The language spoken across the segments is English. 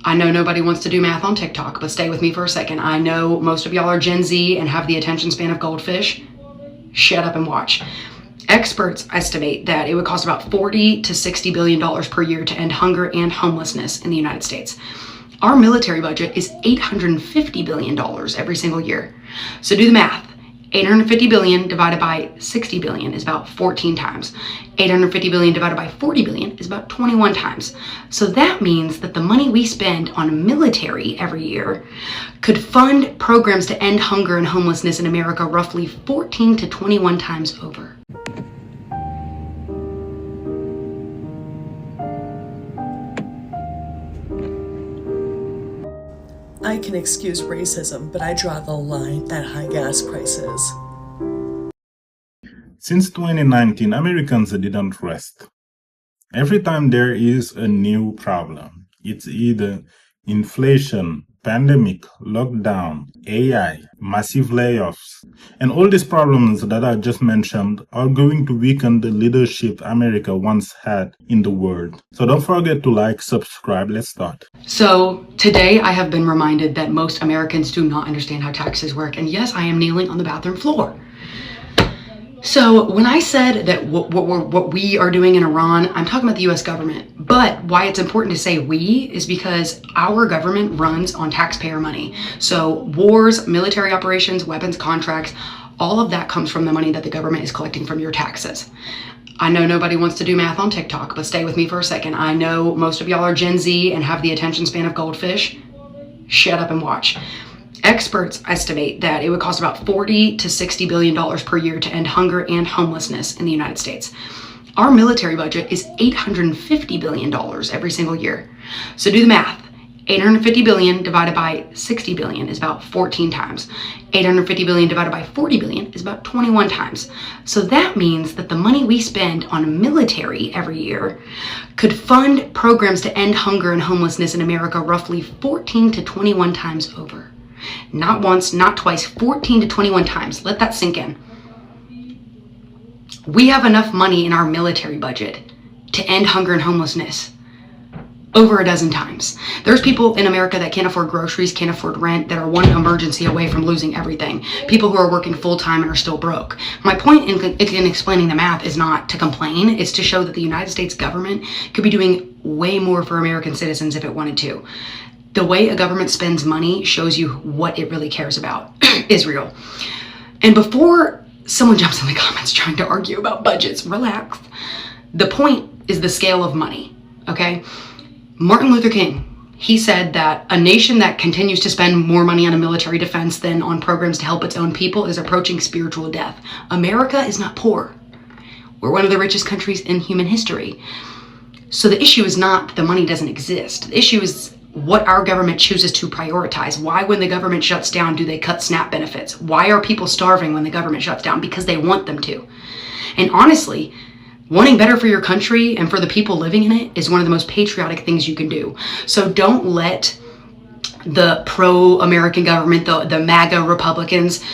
I know nobody wants to do math on TikTok, but stay with me for a second. I know most of y'all are Gen Z and have the attention span of goldfish. Shut up and watch. Experts estimate that it would cost about $40 to $60 billion per year to end hunger and homelessness in the United States. Our military budget is $850 billion every single year. So do the math. 850 billion divided by 60 billion is about 14 times. 850 billion divided by 40 billion is about 21 times. So that means that the money we spend on military every year could fund programs to end hunger and homelessness in America roughly 14 to 21 times over. I can excuse racism, but I draw the line at high gas prices. Since 2019, Americans didn't rest. Every time there is a new problem, it's either inflation, pandemic, lockdown, AI, massive layoffs, and all these problems that I just mentioned are going to weaken the leadership America once had in the world. So don't forget to like, subscribe, let's start. So today I have been reminded that most Americans do not understand how taxes work, and yes, I am kneeling on the bathroom floor. So when I said that what we are doing in Iran, I'm talking about the US government. But why it's important to say we is because our government runs on taxpayer money. So wars, military operations, weapons contracts, all of that comes from the money that the government is collecting from your taxes. I know nobody wants to do math on TikTok, but stay with me for a second. I know most of y'all are Gen Z and have the attention span of goldfish. Shut up and watch. Experts estimate that it would cost about $40 to $60 billion per year to end hunger and homelessness in the United States. Our military budget is $850 billion every single year. So do the math. 850 billion divided by 60 billion is about 14 times. 850 billion divided by 40 billion is about 21 times. So that means that the money we spend on military every year could fund programs to end hunger and homelessness in America roughly 14 to 21 times over. Not once, not twice, 14 to 21 times. Let that sink in. We have enough money in our military budget to end hunger and homelessness over a dozen times. There's people in America that can't afford groceries, can't afford rent, that are one emergency away from losing everything. People who are working full time and are still broke. My point in explaining the math is not to complain, it's to show that the United States government could be doing way more for American citizens if it wanted to. The way a government spends money shows you what it really cares about. Israel. And before someone jumps in the comments trying to argue about budgets, relax. The point is the scale of money, okay? Martin Luther King, he said that a nation that continues to spend more money on a military defense than on programs to help its own people is approaching spiritual death. America is not poor. We're one of the richest countries in human history. So the issue is not that the money doesn't exist. The issue is what our government chooses to prioritize. Why, when the government shuts down, do they cut SNAP benefits? Why are people starving when the government shuts down? Because they want them to. And honestly, wanting better for your country and for the people living in it is one of the most patriotic things you can do. So don't let the pro-American government, the MAGA Republicans,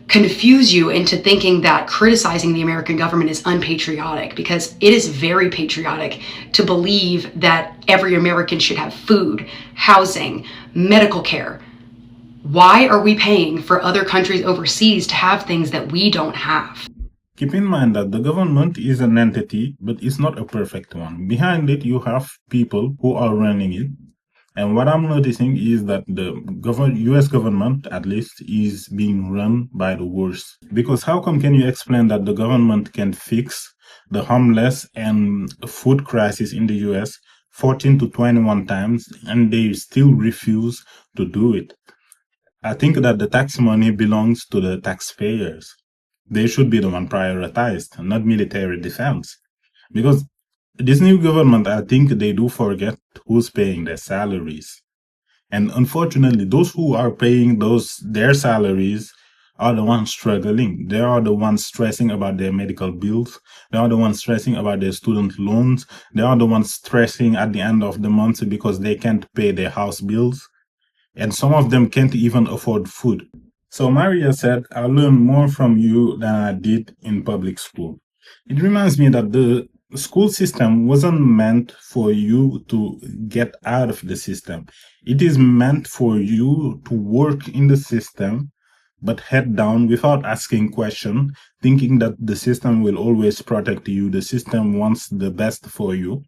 confuse you into thinking that criticizing the American government is unpatriotic, because it is very patriotic to believe that every American should have food, housing, medical care. Why are we paying for other countries overseas to have things that we don't have? Keep in mind that the government is an entity, but it's not a perfect one. Behind it, you have people who are running it. And what I'm noticing is that the US government, at least, is being run by the worst. Because how come can you explain that the government can fix the homeless and food crisis in the US 14 to 21 times and they still refuse to do it? I think that the tax money belongs to the taxpayers. They should be the one prioritized, not military defense. Because this new government, I think they do forget who's paying their salaries. And unfortunately, those who are paying their salaries are the ones struggling. They are the ones stressing about their medical bills. They are the ones stressing about their student loans. They are the ones stressing at the end of the month because they can't pay their house bills. And some of them can't even afford food. So Maria said, I learned more from you than I did in public school. It reminds me that the school system wasn't meant for you to get out of the system. It is meant for you to work in the system, but head down without asking question, thinking that the system will always protect you. The system wants the best for you.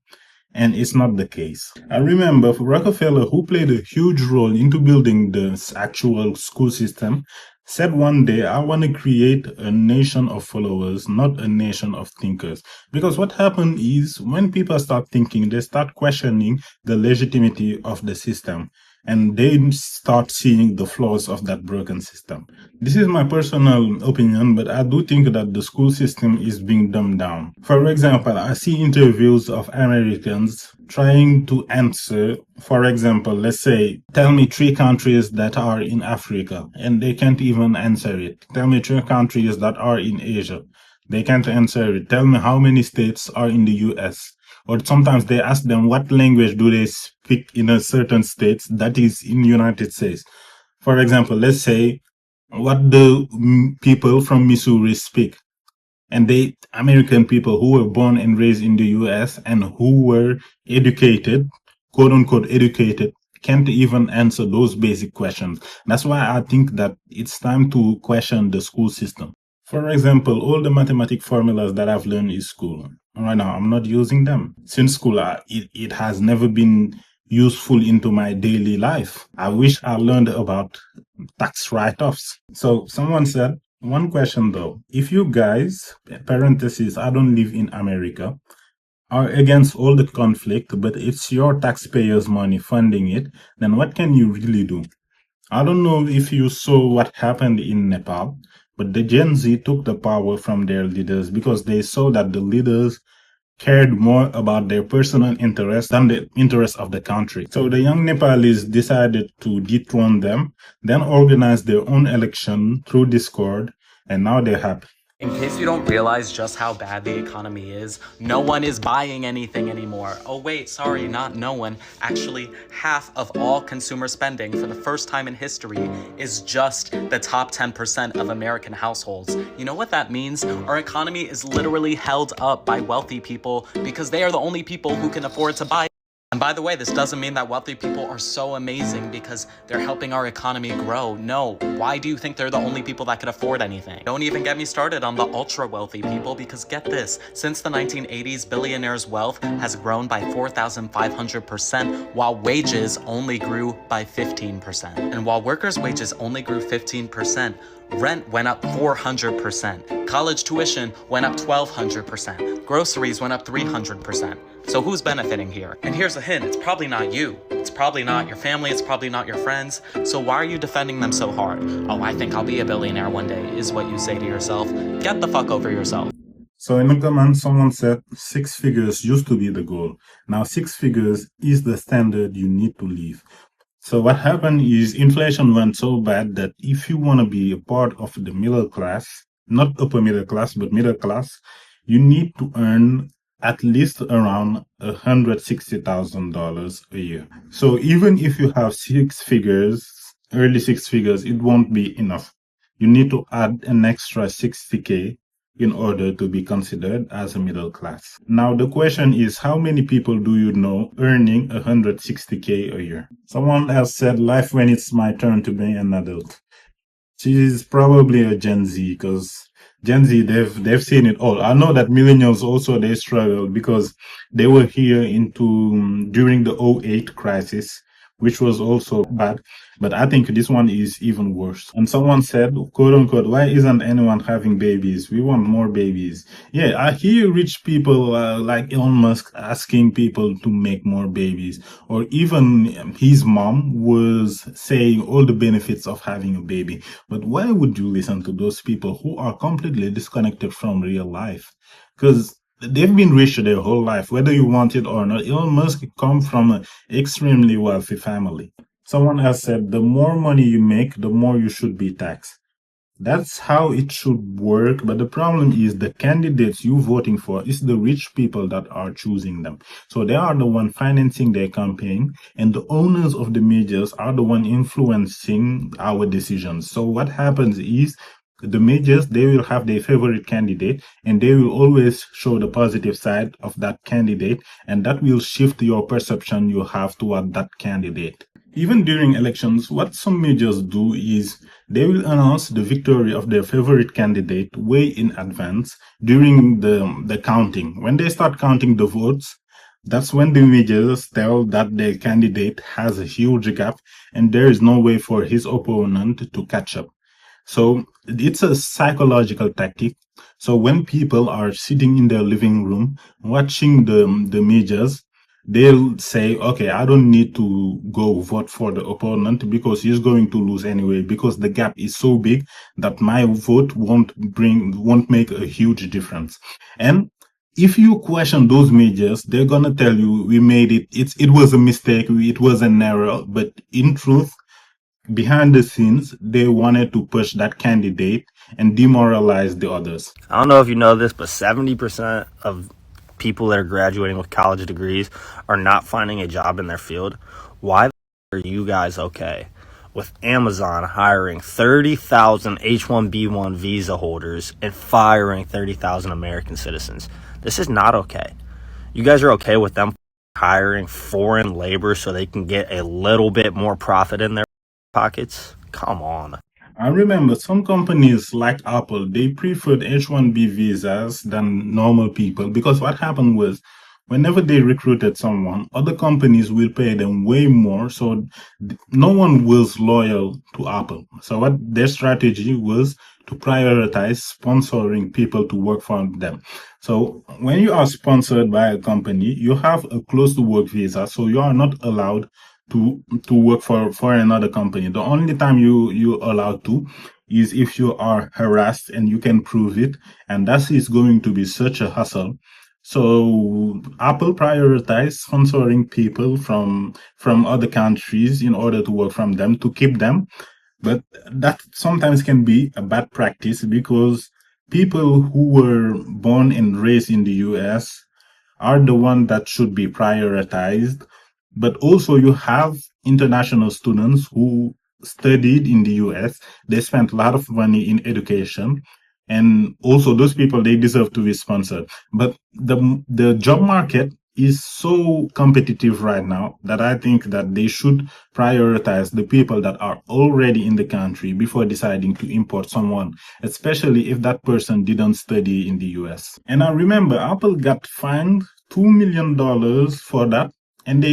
And it's not the case. I remember Rockefeller, who played a huge role into building the actual school system, said one day, I want to create a nation of followers, not a nation of thinkers. Because what happened is when people start thinking, they start questioning the legitimacy of the system, and they start seeing the flaws of that broken system. This is my personal opinion, but I do think that the school system is being dumbed down. For example, I see interviews of Americans trying to answer, for example, let's say, tell me 3 countries that are in Africa, and they can't even answer it. Tell me 3 countries that are in Asia. They can't answer it. Tell me how many states are in the US. Or sometimes they ask them what language do they speak in a certain state that is in the United States. For example, let's say what the people from Missouri speak. And they, American people who were born and raised in the US and who were educated, quote unquote educated, can't even answer those basic questions. That's why I think that it's time to question the school system. For example, all the mathematic formulas that I've learned in school, right now, I'm not using them. Since school, it has never been useful into my daily life. I wish I learned about tax write-offs. So someone said, one question though, if you guys, parentheses, I don't live in America, are against all the conflict, but it's your taxpayers' money funding it, then what can you really do? I don't know if you saw what happened in Nepal, but the Gen Z took the power from their leaders because they saw that the leaders cared more about their personal interests than the interests of the country. So the young Nepalis decided to dethrone them, then organize their own election through Discord, and now they're happy. In case you don't realize just how bad the economy is, no one is buying anything anymore. Oh wait, sorry, not no one. Actually, half of all consumer spending for the first time in history is just the top 10% of American households. You know what that means? Our economy is literally held up by wealthy people because they are the only people who can afford to buy. And by the way, this doesn't mean that wealthy people are so amazing because they're helping our economy grow. No, why do you think they're the only people that could afford anything? Don't even get me started on the ultra wealthy people because get this, since the 1980s, billionaires' wealth has grown by 4,500% while wages only grew by 15%. And while workers' wages only grew 15%, rent went up 400%. College tuition went up 1,200%. Groceries went up 300%. So who's benefiting here? And here's a hint, it's probably not you. It's probably not your family, it's probably not your friends. So why are you defending them so hard? Oh, I think I'll be a billionaire one day, is what you say to yourself. Get the fuck over yourself. So in the comments, someone said 6 figures used to be the goal. Now 6 figures is the standard you need to leave. So what happened is inflation went so bad that if you want to be a part of the middle class, not upper middle class, but middle class, you need to earn at least around $160,000 a year. So even if you have 6 figures, early 6 figures, it won't be enough. You need to add an extra 60K in order to be considered as a middle class. Now the question is, how many people do you know earning 160K a year? Someone else said, life when it's my turn to be an adult. She's probably a Gen Z because Gen Z, they've seen it all. I know that millennials also, they struggle because they were here during the 2008 crisis, which was also bad. But I think this one is even worse. And someone said, quote unquote, why isn't anyone having babies? We want more babies. Yeah, I hear rich people like Elon Musk asking people to make more babies. Or even his mom was saying all the benefits of having a baby. But why would you listen to those people who are completely disconnected from real life? Because they've been rich their whole life, whether you want it or not. Elon Musk comes from an extremely wealthy family. Someone else said, the more money you make, the more you should be taxed. That's how it should work, but the problem is the candidates you're voting for is the rich people that are choosing them. So they are the one financing their campaign, and the owners of the medias are the one influencing our decisions. So what happens is the majors, they will have their favorite candidate, and they will always show the positive side of that candidate, and that will shift your perception you have toward that candidate. Even during elections, what some majors do is they will announce the victory of their favorite candidate way in advance during the counting. When they start counting the votes, that's when the majors tell that their candidate has a huge gap and there is no way for his opponent to catch up. So it's a psychological tactic. So when people are sitting in their living room watching the majors, they'll say, okay, I don't need to go vote for the opponent because he's going to lose anyway, because the gap is so big that my vote won't make a huge difference. And if you question those majors, they're gonna tell you we made it. It was a mistake. It was an error. But in truth, behind the scenes, they wanted to push that candidate and demoralize the others. I don't know if you know this, but 70% of people that are graduating with college degrees are not finding a job in their field. Why are you guys okay with Amazon hiring 30,000 H-1B1 visa holders and firing 30,000 American citizens? This is not okay. You guys are okay with them hiring foreign labor so they can get a little bit more profit in their pockets? Come on. I remember some companies like Apple, they preferred H-1B visas than normal people, because what happened was whenever they recruited someone, other companies will pay them way more, so no one was loyal to Apple. So what their strategy was to prioritize sponsoring people to work for them. So when you are sponsored by a company, you have a close to work visa, so you are not allowed to work for another company. The only time you allowed to is if you are harassed and you can prove it, and that is going to be such a hassle. So Apple prioritized sponsoring people from other countries in order to work from them, to keep them. But that sometimes can be a bad practice, because people who were born and raised in the US are the one that should be prioritized. But also you have international students who studied in the US. They spent a lot of money in education. And also those people, they deserve to be sponsored. But the job market is so competitive right now that I think that they should prioritize the people that are already in the country before deciding to import someone, especially if that person didn't study in the US. And I remember Apple got fined $2 million for that. And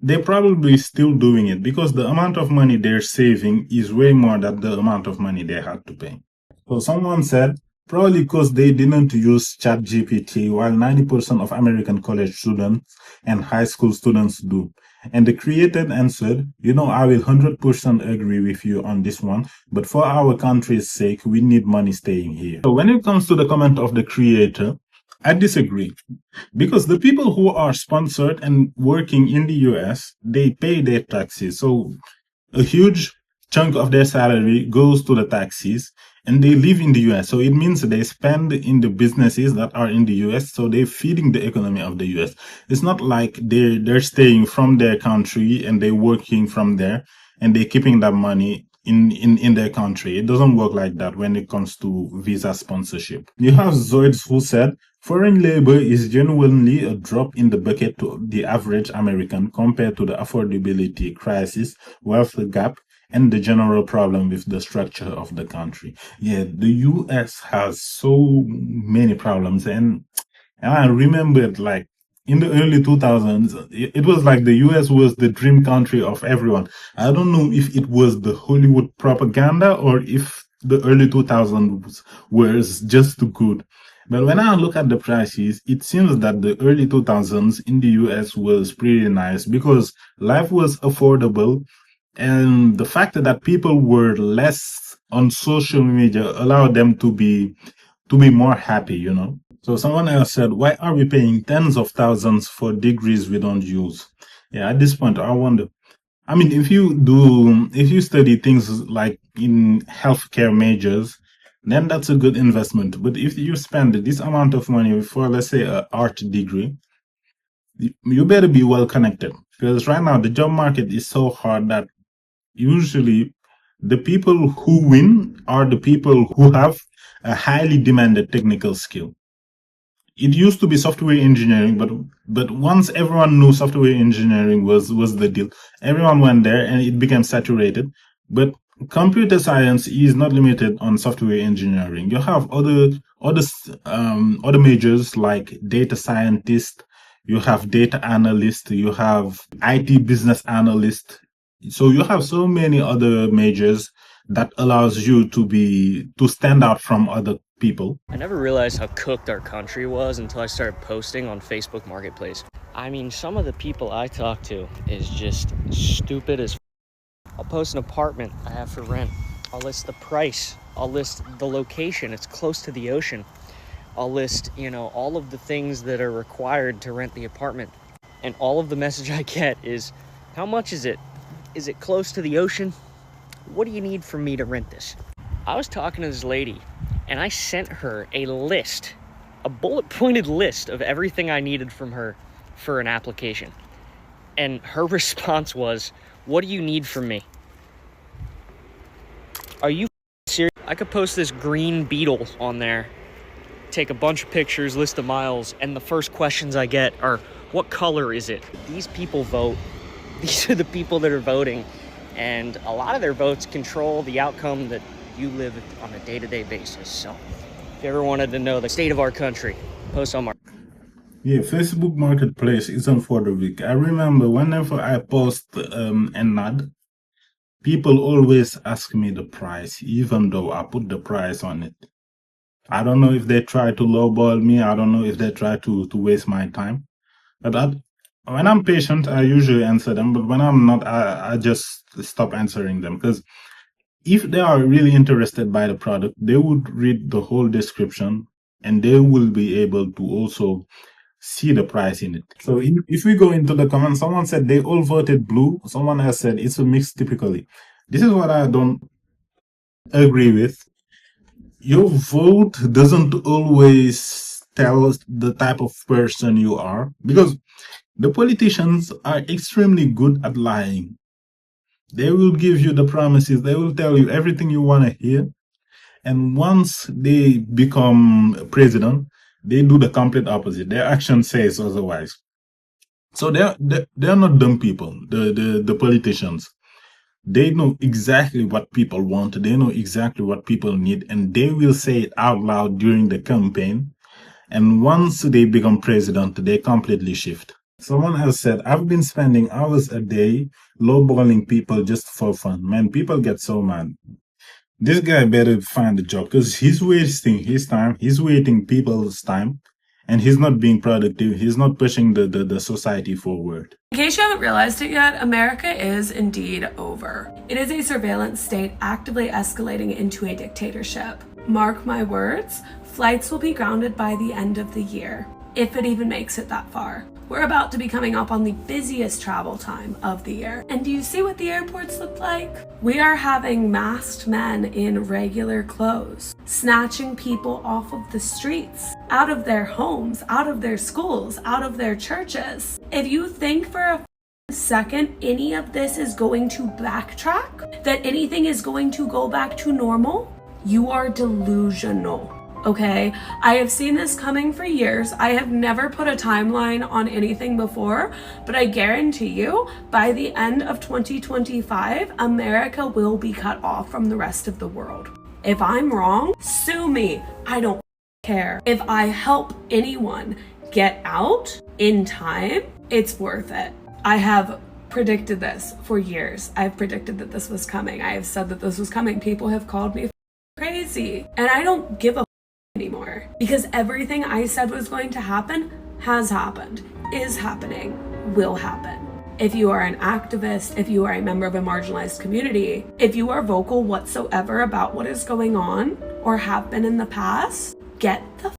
they're probably still doing it, because the amount of money they're saving is way more than the amount of money they had to pay. So someone said, probably because they didn't use ChatGPT, while 90% of American college students and high school students do. And the creator answered, I will 100% agree with you on this one, but for our country's sake, we need money staying here. So when it comes to the comment of the creator, I disagree, because the people who are sponsored and working in the US, they pay their taxes. So a huge chunk of their salary goes to the taxes, and they live in the US. So it means they spend in the businesses that are in the US. So they're feeding the economy of the US. It's not like they're staying from their country and they're working from there and they're keeping that money in their country. It doesn't work like that when it comes to visa sponsorship. You have Zoids who said, foreign labor is genuinely a drop in the bucket to the average American compared to the affordability crisis, wealth gap, and the general problem with the structure of the country. Yeah, the US has so many problems. And I remembered, like, in the early 2000s, it was like the US was the dream country of everyone. I don't know if it was the Hollywood propaganda or if the early 2000s was just too good. But when I look at the prices, it seems that the early 2000s in the US was pretty nice, because life was affordable, and the fact that people were less on social media allowed them to be more happy, So someone else said, why are we paying tens of thousands for degrees we don't use? Yeah, at this point, I wonder. I mean, if you study things like in healthcare majors, then that's a good investment. But if you spend this amount of money for, let's say, an art degree, you better be well connected, because right now the job market is so hard that usually The people who win are the people who have a highly demanded technical skill. It used to be software engineering, but once everyone knew software engineering was the deal, everyone went there and it became saturated. But computer science is not limited on software engineering. You have other majors like data scientist, you have data analyst, you have IT business analyst. So you have so many other majors that allows you to stand out from other people. I never realized how cooked our country was until I started posting on Facebook Marketplace. I mean, some of the people I talk to is just stupid as I'll post an apartment I have for rent. I'll list the price. I'll list the location. It's close to the ocean. I'll list, all of the things that are required to rent the apartment. And all of the message I get is, how much is it? Is it close to the ocean? What do you need from me to rent this? I was talking to this lady and I sent her a list, a bullet-pointed list of everything I needed from her for an application. And her response was, what do you need from me? Are you serious? I could post this green beetle on there, take a bunch of pictures, list the miles, and the first questions I get are, what color is it? These people vote. These are the people that are voting. And a lot of their votes control the outcome that you live on a day-to-day basis. So if you ever wanted to know the state of our country, post on Yeah, Facebook Marketplace isn't for the weak. I remember whenever I post an ad, people always ask me the price, even though I put the price on it. I don't know if they try to lowball me. I don't know if they try to waste my time. But when I'm patient, I usually answer them. But when I'm not, I just stop answering them, because if they are really interested by the product, they would read the whole description and they will be able to also see the price in it. So if we go into the comments, someone said they all voted blue. Someone else said it's a mix typically. This is what I don't agree with. Your vote doesn't always tell the type of person you are, because the politicians are extremely good at lying. They will give you the promises. They will tell you everything you want to hear. And once they become president, they do the complete opposite. Their action says otherwise. So they're not dumb people, the politicians. They know exactly what people want. They know exactly what people need. And they will say it out loud during the campaign. And once they become president, they completely shift. Someone else said, I've been spending hours a day lowballing people just for fun. Man, people get so mad. This guy better find a job, because he's wasting his time. He's wasting people's time. And he's not being productive. He's not pushing the society forward. In case you haven't realized it yet, America is indeed over. It is a surveillance state actively escalating into a dictatorship. Mark my words, flights will be grounded by the end of the year, if it even makes it that far. We're about to be coming up on the busiest travel time of the year. And do you see what the airports look like? We are having masked men in regular clothes, snatching people off of the streets, out of their homes, out of their schools, out of their churches. If you think for a second any of this is going to backtrack, that anything is going to go back to normal, you are delusional. Okay, I have seen this coming for years. I have never put a timeline on anything before, but I guarantee you by the end of 2025, America will be cut off from the rest of the world. If I'm wrong, sue me. I don't care. If I help anyone get out in time, it's worth it. I have predicted this for years. I've predicted that this was coming. I have said that this was coming. People have called me crazy, and I don't give a anymore, because everything I said was going to happen has happened, is happening, will happen. If you are an activist, if you are a member of a marginalized community, if you are vocal whatsoever about what is going on or have been in the past, get the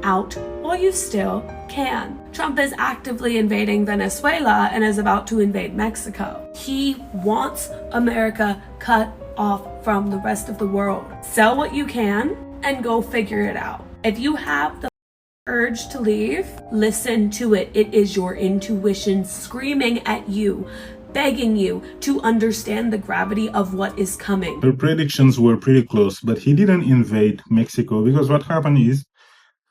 out while you still can. Trump is actively invading Venezuela and is about to invade Mexico. He wants America cut off from the rest of the world. Sell what you can and go figure it out. If you have the urge to leave, listen to it. It is your intuition screaming at you. begging you to understand the gravity of what is coming. The predictions were pretty close, but he didn't invade Mexico because what happened is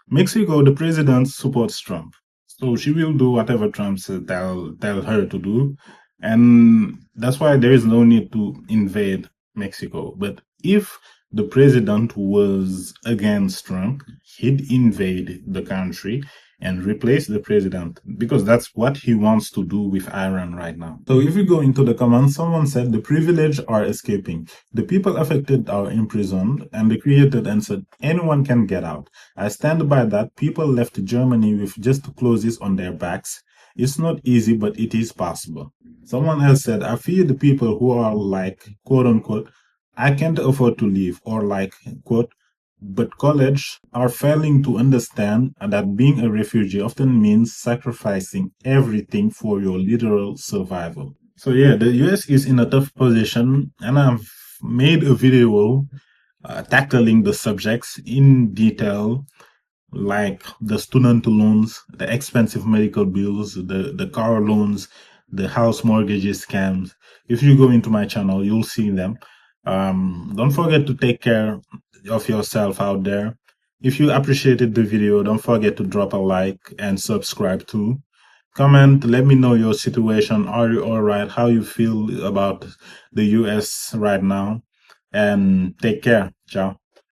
Mexico, the president supports Trump. So she will do whatever Trump says tell her to do. And that's why there is no need to invade Mexico. But if the president was against Trump, he'd invade the country and replace the president because that's what he wants to do with Iran right now. So if we go into the comments, someone said the privileged are escaping. The people affected are imprisoned, and the created and said anyone can get out. I stand by that. People left Germany with just clothes on their backs. It's not easy, but it is possible. Someone else said, I fear the people who are like, quote unquote, I can't afford to leave, or like, quote, but college are failing to understand that being a refugee often means sacrificing everything for your literal survival. So yeah, the US is in a tough position, and I've made a video tackling the subjects in detail, like the student loans, the expensive medical bills, the car loans, the house mortgages scams. If you go into my channel, you'll see them. Don't forget to take care of yourself out there. If you appreciated the video, don't forget to drop a like and subscribe too. Comment, let me know your situation. Are you all right? How you feel about the US right now? And take care. Ciao.